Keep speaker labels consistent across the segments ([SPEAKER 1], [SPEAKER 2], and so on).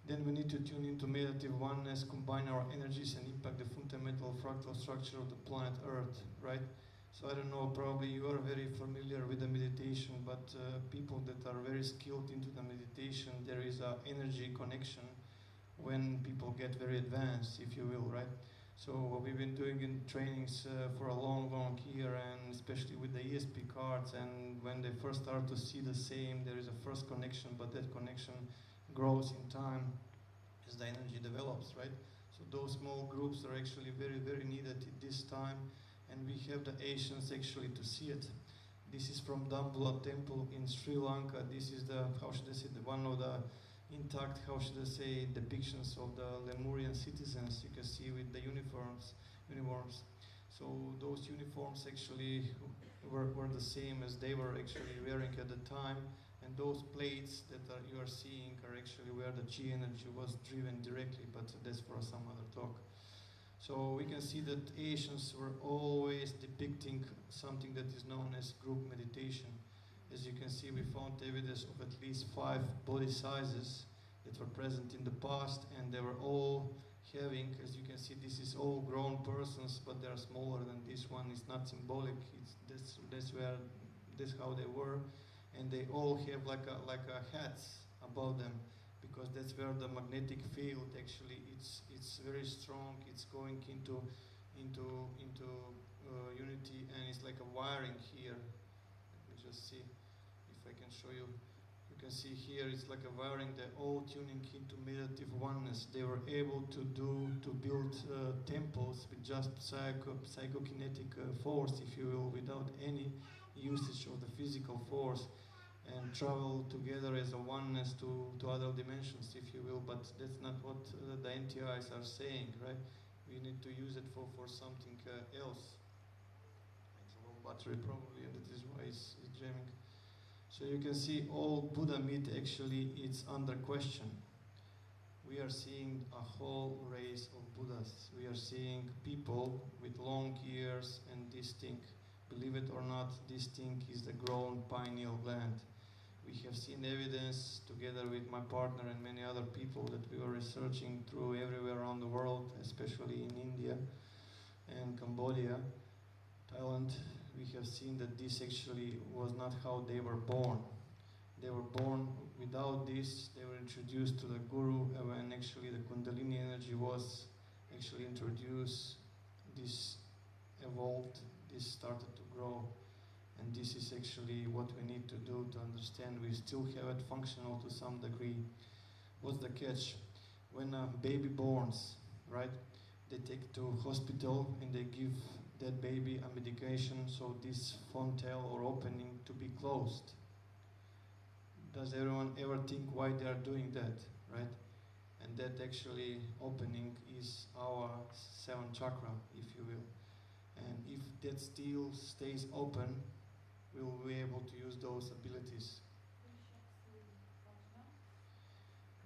[SPEAKER 1] Then we need to tune into meditative oneness, combine our energies and impact the fundamental fractal structure of the planet Earth, right? So I don't know, probably you are very familiar with the meditation, but people that are very skilled into the meditation, there is an energy connection when people get very advanced, if you will, right? So what we've been doing in trainings for a long year, and especially with the ESP cards, and when they first start to see the same, there is a first connection, but that connection grows in time as the energy develops, right? So those small groups are actually very needed at this time, and we have the Asians actually to see it. This is from Dambulla temple in Sri Lanka. This is the, how should I say, one of the intact, how should I say, depictions of the Lemurian citizens. You can see with the uniforms. So those uniforms actually were the same as they were actually wearing at the time. And those plates that you are seeing are actually where the chi energy was driven directly, but that's for some other talk. So we can see that Asians were always depicting something that is known as group meditation. As you can see, we found evidence of at least 5 body sizes that were present in the past, and they were all having, as you can see, this is all grown persons, but they are smaller than this one. It's not symbolic. That's how they were. And they all have like a hats above them, because that's where the magnetic field actually it's very strong. It's going into unity, and it's like a wiring here. Let me just see if I can show you. You can see here it's like a wiring. They're all tuning into meditative oneness. They were able to build temples with just psychokinetic force, if you will, without any usage of the physical force, and travel together as a oneness to other dimensions, if you will. But that's not what the NTIs are saying, right? We need to use it for something else. It's a low battery probably, and that is why it's jamming. So you can see all Buddha myth actually it's under question. We are seeing a whole race of Buddhas. We are seeing people with long ears, and this thing, believe it or not, this thing is the grown pineal gland. We have seen evidence together with my partner and many other people that we were researching through everywhere around the world, especially in India and Cambodia, Thailand. We have seen that this actually was not how they were born. They were born without this. They were introduced to the Guru, when actually the Kundalini energy was actually introduced. This evolved, this started to grow. And this is actually what we need to do to understand. We still have it functional to some degree. What's the catch? When a baby borns, right, they take it to hospital and they give that baby a medication so this fontaine or opening to be closed. Does everyone ever think why they are doing that, right? And that actually opening is our 7th chakra, if you will. And if that still stays open, we will be able to use those abilities.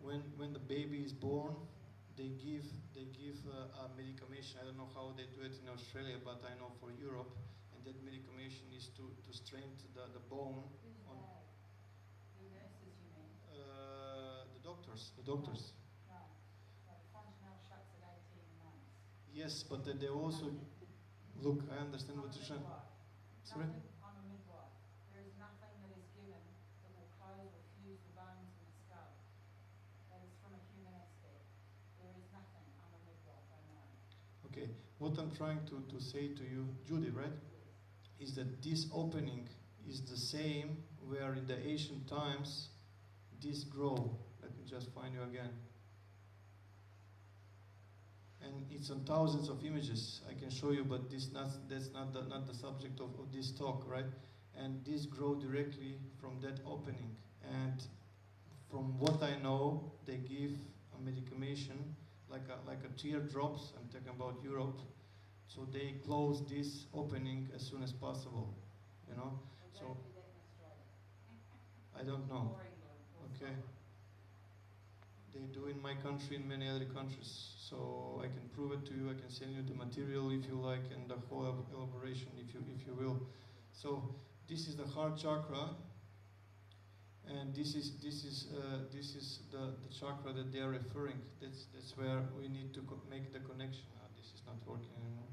[SPEAKER 1] When the baby is born, they give a medication. I don't know how they do it in Australia, but I know for Europe, and that medication is to strengthen the bone. On,
[SPEAKER 2] the nurses, you mean?
[SPEAKER 1] The doctors.
[SPEAKER 2] No. Functional shuts at 18 months.
[SPEAKER 1] Yes, but they also look. I understand what you're saying. Sorry.
[SPEAKER 2] I'm a midwife. There is nothing that is given that will close or fuse the bones in the skull. That is from a human aspect. There is nothing. I'm a midwife, I know.
[SPEAKER 1] Okay, what I'm trying to say to you, Judy, right, is that this opening is the same where in the ancient times this grow. Let me just find you again. And it's on thousands of images. I can show you, but that's not the subject of this talk, right? And this grow directly from that opening. And from what I know, they give a medication like a teardrops. I'm talking about Europe. So they close this opening as soon as possible, you know. So I don't know. Okay. They do in my country, in many other countries. So I can prove it to you. I can send you the material if you like, and the whole elaboration if you will. So this is the heart chakra, And this is the chakra that they are referring. That's where we need to make the connection. This is not working anymore.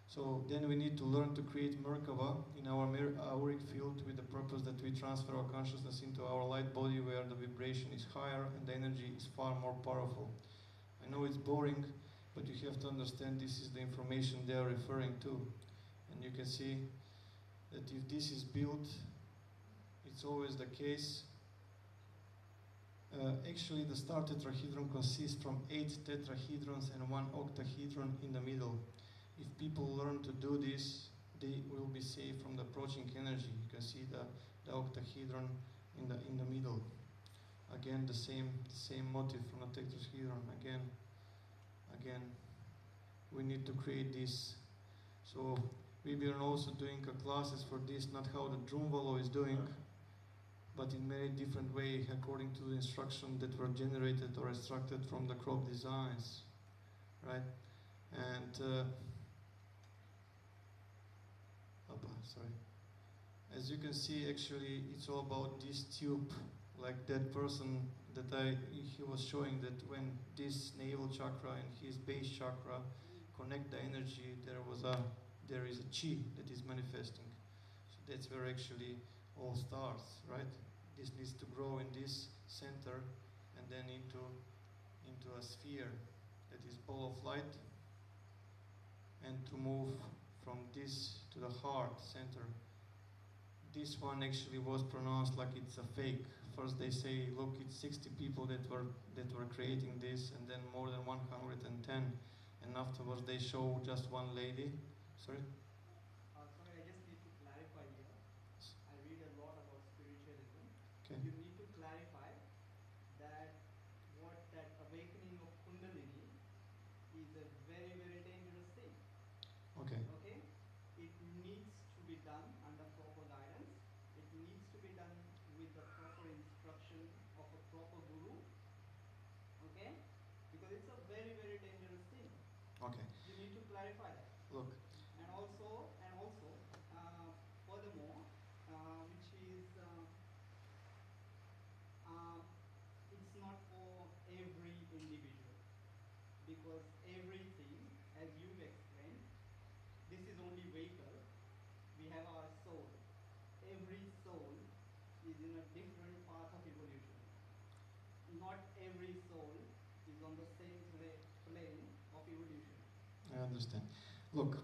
[SPEAKER 1] So then we need to learn to create Merkava in our auric field with the purpose that we transfer our consciousness into our light body where the vibration is higher and the energy is far more powerful. I know it's boring, but you have to understand this is the information they are referring to. And you can see that if this is built, it's always the case. Actually, the star tetrahedron consists from 8 tetrahedrons and 1 octahedron in the middle. If people learn to do this, they will be safe from the approaching energy. You can see the octahedron in the middle. Again, the same motif from the tetrahedron. Again, we need to create this. So we are also doing classes for this, not how the Drumvalo is doing, but in many different ways according to the instructions that were generated or extracted from the crop designs, right? And sorry. As you can see, actually, it's all about this tube, like that person that he was showing that when this navel chakra and his base chakra connect the energy, there is a chi that is manifesting. So that's where actually all starts, right? This needs to grow in this center and then into a sphere that is ball of light, and to move from this to the heart center. This one actually was pronounced like it's a fake. First they say, look, it's 60 people that were creating this, and then more than 110, and afterwards they show just one lady. Sorry?
[SPEAKER 3] Sorry, I just need to clarify here. I read a lot about spiritualism.
[SPEAKER 1] Okay.
[SPEAKER 3] You need to clarify that what that awakening of Kundalini is a very, very dangerous thing.
[SPEAKER 1] Okay.
[SPEAKER 3] Okay? It needs to be done under proper guidance. It needs to be done with the proper instruction of a proper guru. Okay? Because it's a very, very dangerous thing.
[SPEAKER 1] Okay.
[SPEAKER 3] You need to clarify that.
[SPEAKER 1] Look.
[SPEAKER 3] And also, furthermore, which is, it's not for every individual, because everything, as you've explained, this is only vehicle. We have our soul. Every soul is in a different path of evolution. Not every soul is on the same plane of evolution.
[SPEAKER 1] I understand. Look,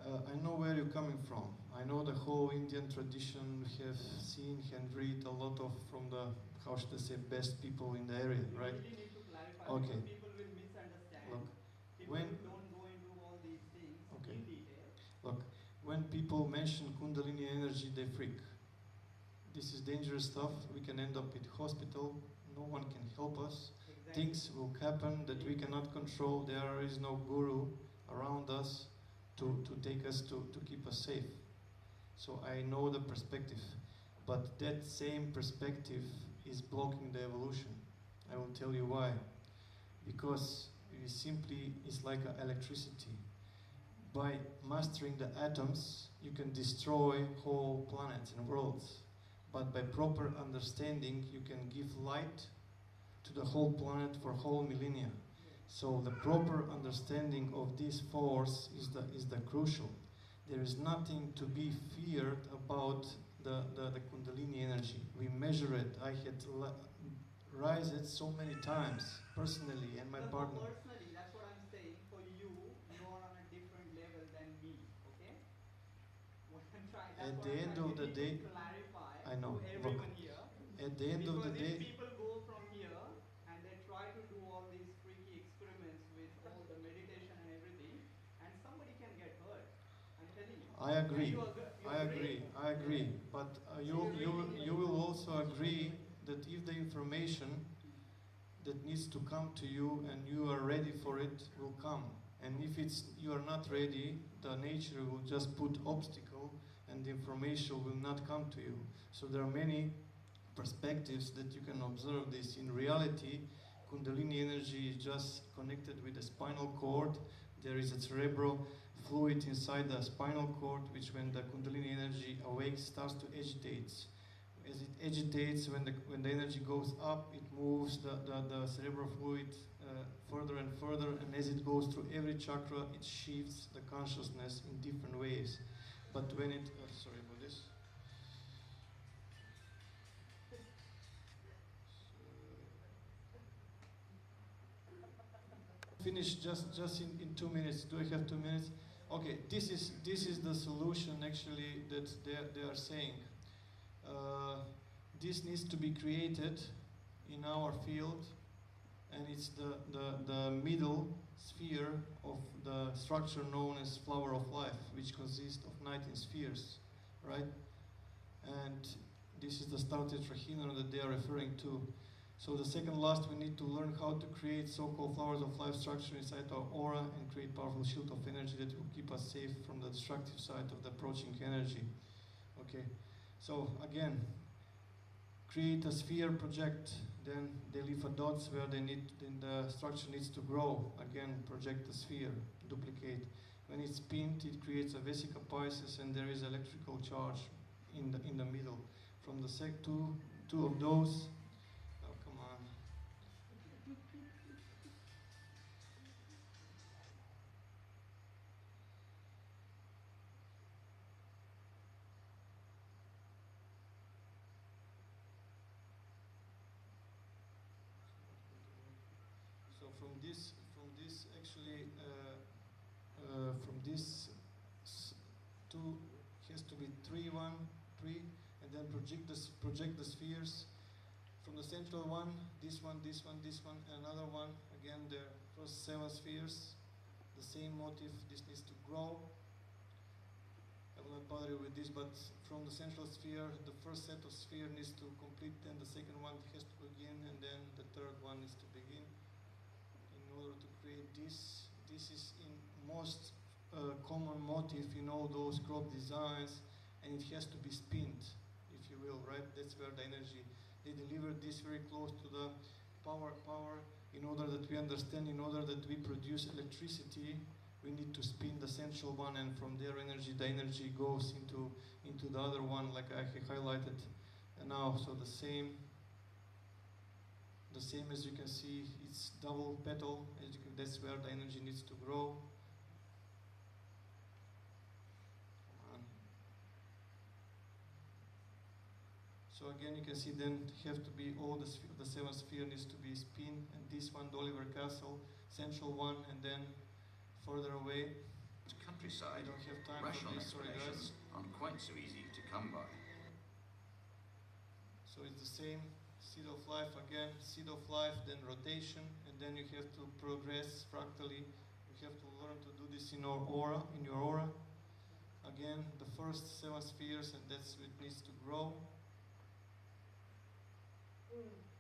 [SPEAKER 1] I know where you're coming from. I know the whole Indian tradition. We have seen and read a lot of from the, how should I say, best people in the area,
[SPEAKER 3] You
[SPEAKER 1] right?
[SPEAKER 3] really need to clarify,
[SPEAKER 1] Okay.
[SPEAKER 3] because people will misunderstand.
[SPEAKER 1] Look,
[SPEAKER 3] People
[SPEAKER 1] when
[SPEAKER 3] don't go into all these things
[SPEAKER 1] Okay.
[SPEAKER 3] in detail.
[SPEAKER 1] Look, when people mention Kundalini energy, they freak. This is dangerous stuff. We can end up in hospital. No one can help us.
[SPEAKER 3] Exactly.
[SPEAKER 1] Things will happen that we cannot control. There is no guru around us to take us to keep us safe. So I know the perspective, but that same perspective is blocking the evolution. I will tell you why. Because it is simply is like electricity. By mastering the atoms, you can destroy whole planets and worlds. But by proper understanding, you can give light to the whole planet for whole millennia. So the proper understanding of this force is the crucial. There is nothing to be feared about the Kundalini energy. We measure it. I had rise it so many times, personally, and my partner.
[SPEAKER 3] Personally, that's what I'm saying. For you, you are on a different level than me, okay? What I'm trying,
[SPEAKER 1] At the end of the day,
[SPEAKER 3] to clarify
[SPEAKER 1] I know.
[SPEAKER 3] to everyone here.
[SPEAKER 1] At the end of the
[SPEAKER 3] Because if
[SPEAKER 1] day,
[SPEAKER 3] people go from here and they try to do all these freaky experiments with all the meditation and everything, and somebody can get hurt. I'm telling you.
[SPEAKER 1] I agree.
[SPEAKER 3] You
[SPEAKER 1] I agree. But you will also agree that if the information that needs to come to you and you are ready for it will come. And if you are not ready, the nature will just put obstacle and the information will not come to you. So there are many perspectives that you can observe this. In reality, Kundalini energy is just connected with the spinal cord. There is a cerebral fluid inside the spinal cord, which when the Kundalini energy awakes, starts to agitate. as it agitates, when the energy goes up, it moves the cerebral fluid further and further, and as it goes through every chakra, it shifts the consciousness in different ways. But when it, sorry about this. Finish just in 2 minutes. Do I have 2 minutes? Okay, this is the solution actually that they are saying. This needs to be created in our field, and it's the middle sphere of the structure known as flower of life, which consists of 19 spheres, right? And this is the star tetrahedron that they are referring to. So the second last, we need to learn how to create so-called flowers of life structure inside our aura and create powerful shield of energy that will keep us safe from the destructive side of the approaching energy. Okay, so again, create a sphere project, then they leave a dots where they need, then the structure needs to grow. Again, project the sphere, duplicate. When it's pinned, it creates a vesica Pisces, and there is electrical charge in the middle. From the two of those. Oh, come on. So from this actually, from this two has to be 3, 1, 3, and then project the spheres. From the central one, this one, this one, this one, and another one. Again, the first 7 spheres, the same motif. This needs to grow. I will not bother you with this, but from the central sphere, the first set of sphere needs to complete, then the second one has to begin, and then the third one needs to begin. In order to create this, this is in most common motif in all those crop designs, and it has to be spinned, if you will, right? That's where the energy, they deliver this very close to the power, in order that we understand, in order that we produce electricity, we need to spin the central one, and from their energy, the energy goes into the other one, like I highlighted now. So the same as you can see, it's double petal. That's where the energy needs to grow. Come on. So again, you can see then have to be all the 7 sphere needs to be spin, and this one, the Oliver Castle, central one, and then further away.
[SPEAKER 4] Countryside,
[SPEAKER 1] I don't have time
[SPEAKER 4] rational
[SPEAKER 1] for this, sorry guys.
[SPEAKER 4] explanations aren't quite so easy to come by.
[SPEAKER 1] So it's the same seed of life again, seed of life, then rotation, and then you have to progress fractally. You have to learn to do this in your aura. Again, the first 7 spheres, and that's what needs to grow.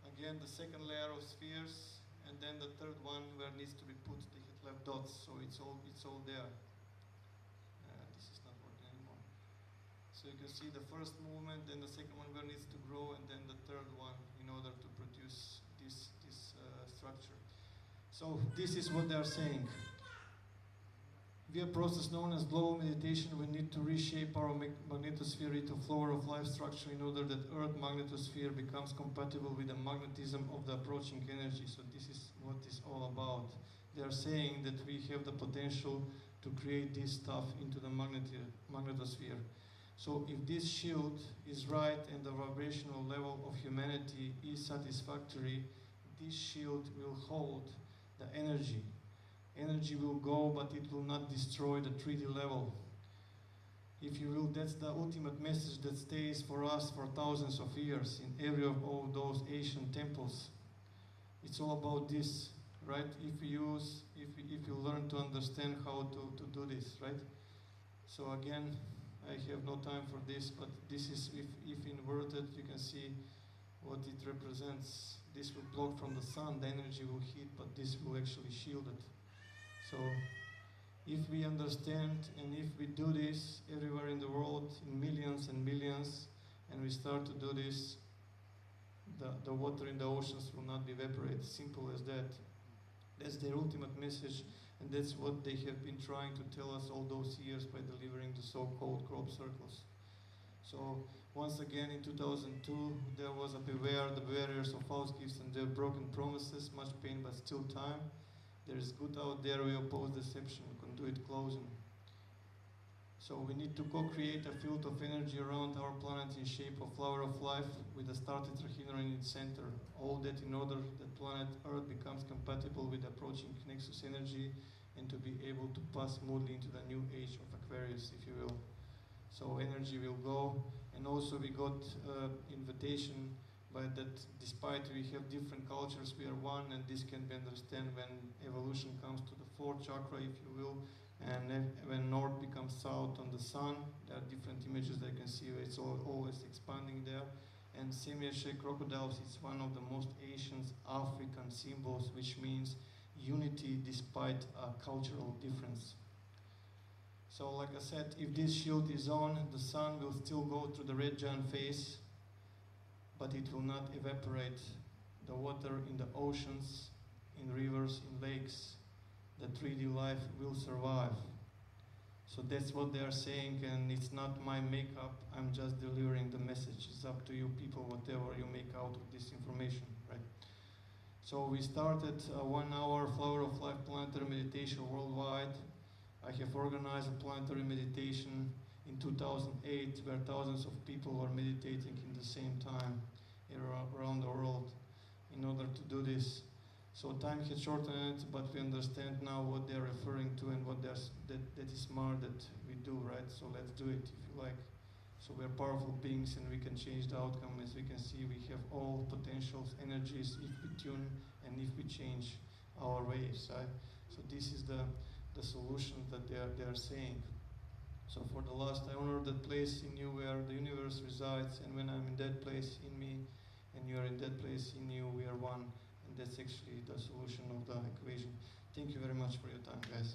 [SPEAKER 1] Again, the second layer of spheres, and then the third one where it needs to be put the left dots, so it's all there. This is not working anymore. So you can see the first movement, then the second one where it needs to grow, and then the third one in order to produce this structure. So this is what they are saying. Via a process known as global meditation, we need to reshape our magnetosphere into flower of life structure in order that Earth magnetosphere becomes compatible with the magnetism of the approaching energy. So this is what it's all about. They are saying that we have the potential to create this stuff into the magnetosphere. So if this shield is right and the vibrational level of humanity is satisfactory, this shield will hold the energy. Energy will go, but it will not destroy the 3D level. If you will, that's the ultimate message that stays for us for thousands of years in every of all those ancient temples. It's all about this, right? If you learn to understand how to do this, right? So again, I have no time for this, but this is, if inverted, you can see what it represents. This will block from the sun, the energy will hit, but this will actually shield it. So if we understand, and if we do this everywhere in the world, in millions and millions, and we start to do this, the water in the oceans will not evaporate. Simple as that. That's their ultimate message, and that's what they have been trying to tell us all those years by delivering the so-called crop circles. So Once again, in 2002, there was a beware the barriers of false gifts and their broken promises, much pain but still time. There is good out there, we oppose deception, conduit closing. So we need to co-create a field of energy around our planet in shape of flower of life with a star tetrahedron in its center. All that in order that planet Earth becomes compatible with approaching Nexus energy and to be able to pass smoothly into the new age of Aquarius, if you will. So energy will go, and also we got invitation by that despite we have different cultures, we are one, and this can be understood when evolution comes to the fourth chakra, if you will, and when north becomes south on the sun. There are different images that you can see where it's always expanding there. And semi-shaped crocodiles is one of the most ancient African symbols, which means unity despite a cultural difference. So like I said, if this shield is on, the sun will still go through the red giant phase, but it will not evaporate. The water in the oceans, in rivers, in lakes, the 3D life will survive. So that's what they are saying, and it's not my makeup, I'm just delivering the message. It's up to you people, whatever you make out of this information, right? So we started a 1 hour Flower of Life planetary meditation worldwide. I have organized a planetary meditation in 2008 where thousands of people were meditating in the same time around the world in order to do this. So time has shortened, but we understand now what they're referring to and what that is smart that we do, right? So let's do it if you like. So we're powerful beings and we can change the outcome. As we can see, we have all potentials, energies if we tune and if we change our ways, right? So this is the solution that they are saying. So for the last, I honor that place in you where the universe resides, and when I'm in that place in me and you are in that place in you, we are one. And that's actually the solution of the equation. Thank you very much for your time, guys.